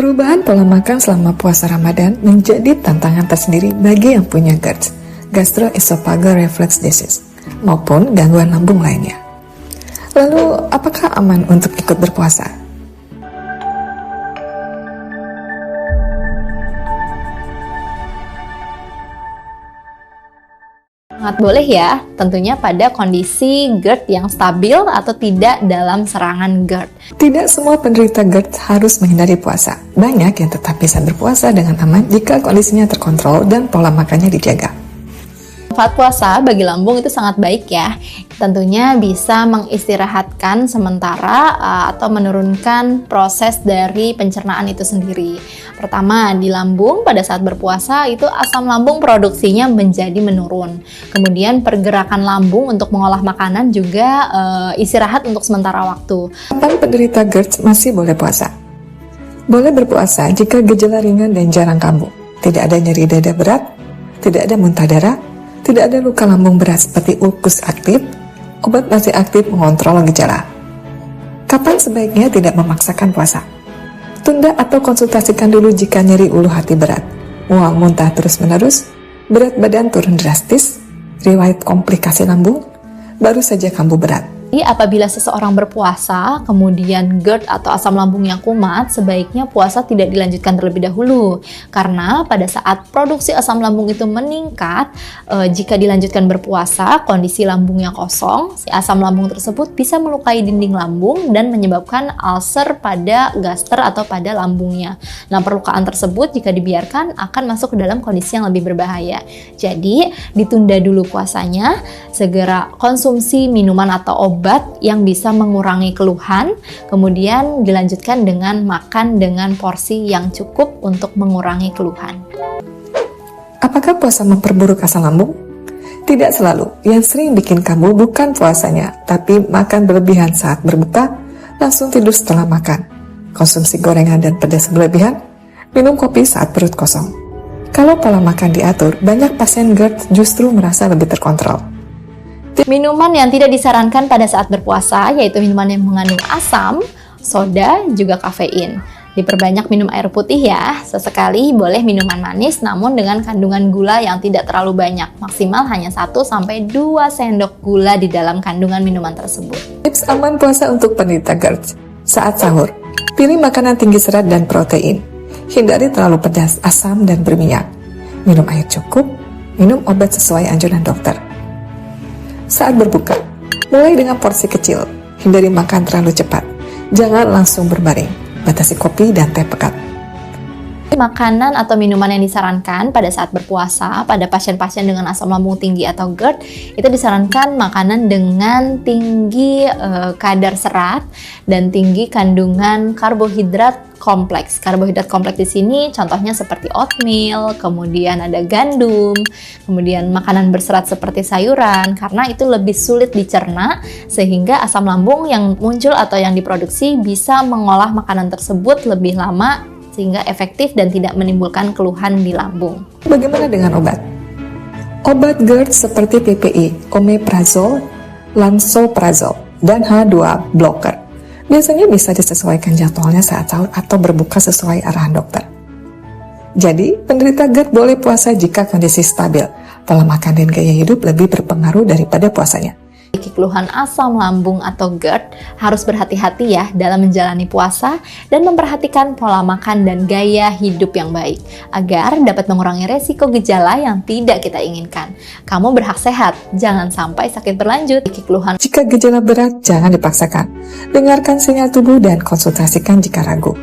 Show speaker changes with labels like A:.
A: Perubahan pola makan selama puasa Ramadan menjadi tantangan tersendiri bagi yang punya GERD, gastroesophageal reflux disease, maupun gangguan lambung lainnya. Lalu, apakah aman untuk ikut berpuasa?
B: Sangat boleh ya, tentunya pada kondisi GERD yang stabil atau tidak dalam serangan GERD.
A: Tidak semua penderita GERD harus menghindari puasa. Banyak yang tetap bisa berpuasa dengan aman jika kondisinya terkontrol dan pola makannya dijaga.
B: Manfaat puasa bagi lambung itu sangat baik ya. Tentunya bisa mengistirahatkan sementara atau menurunkan proses dari pencernaan itu sendiri. Pertama, di lambung pada saat berpuasa itu asam lambung produksinya menjadi menurun. Kemudian pergerakan lambung untuk mengolah makanan juga istirahat untuk sementara waktu.
A: Kapan penderita GERD masih boleh puasa? Boleh berpuasa jika gejala ringan dan jarang kambuh, tidak ada nyeri dada berat, tidak ada muntah darah, tidak ada luka lambung berat seperti ulkus aktif, obat masih aktif mengontrol gejala. Kapan sebaiknya tidak memaksakan puasa? Tunda atau konsultasikan dulu jika nyeri ulu hati berat, mual muntah terus-menerus, berat badan turun drastis, riwayat komplikasi lambung, baru saja kambuh berat.
B: Jadi apabila seseorang berpuasa, kemudian GERD atau asam lambung yang kumat, sebaiknya puasa tidak dilanjutkan terlebih dahulu. Karena pada saat produksi asam lambung itu meningkat, jika dilanjutkan berpuasa, kondisi lambungnya kosong, si asam lambung tersebut bisa melukai dinding lambung dan menyebabkan ulcer pada gaster atau pada lambungnya. Nah, perlukaan tersebut jika dibiarkan akan masuk ke dalam kondisi yang lebih berbahaya. Jadi, ditunda dulu puasanya, segera konsumsi minuman atau obat yang bisa mengurangi keluhan, kemudian dilanjutkan dengan makan dengan porsi yang cukup untuk mengurangi keluhan.
A: Apakah puasa memperburuk asam lambung? Tidak selalu. Yang sering bikin kambuh bukan puasanya, tapi makan berlebihan saat berbuka, langsung tidur setelah makan, konsumsi gorengan dan pedas berlebihan, minum kopi saat perut kosong. Kalau pola makan diatur, banyak pasien GERD justru merasa lebih terkontrol.
B: Minuman yang tidak disarankan pada saat berpuasa yaitu minuman yang mengandung asam, soda, juga kafein. Diperbanyak minum air putih ya, sesekali boleh minuman manis namun dengan kandungan gula yang tidak terlalu banyak, maksimal hanya 1-2 sendok gula di dalam kandungan minuman tersebut.
A: Tips aman puasa untuk penderita GERD. Saat sahur, pilih makanan tinggi serat dan protein. Hindari terlalu pedas, asam, dan berminyak. Minum air cukup, minum obat sesuai anjuran dokter. Saat berbuka, mulai dengan porsi kecil, hindari makan terlalu cepat, jangan langsung berbaring, batasi kopi dan teh pekat.
B: Makanan atau minuman yang disarankan pada saat berpuasa pada pasien-pasien dengan asam lambung tinggi atau GERD itu disarankan makanan dengan tinggi kadar serat dan tinggi kandungan karbohidrat kompleks. Karbohidrat kompleks di sini contohnya seperti oatmeal, kemudian ada gandum, kemudian makanan berserat seperti sayuran karena itu lebih sulit dicerna sehingga asam lambung yang muncul atau yang diproduksi bisa mengolah makanan tersebut lebih lama sehingga efektif dan tidak menimbulkan keluhan di lambung.
A: Bagaimana dengan obat? Obat GERD seperti PPI, omeprazol, lansoprazol, dan H2 blocker biasanya bisa disesuaikan jadwalnya saat sahur atau berbuka sesuai arahan dokter. Jadi, penderita GERD boleh puasa jika kondisi stabil, pola makan dan gaya hidup lebih berpengaruh daripada puasanya.
B: Keluhan asam lambung atau GERD harus berhati-hati ya dalam menjalani puasa dan memperhatikan pola makan dan gaya hidup yang baik agar dapat mengurangi resiko gejala yang tidak kita inginkan. Kamu berhak sehat, jangan sampai sakit berlanjut.
A: Jika gejala berat, jangan dipaksakan. Dengarkan sinyal tubuh dan konsultasikan jika ragu.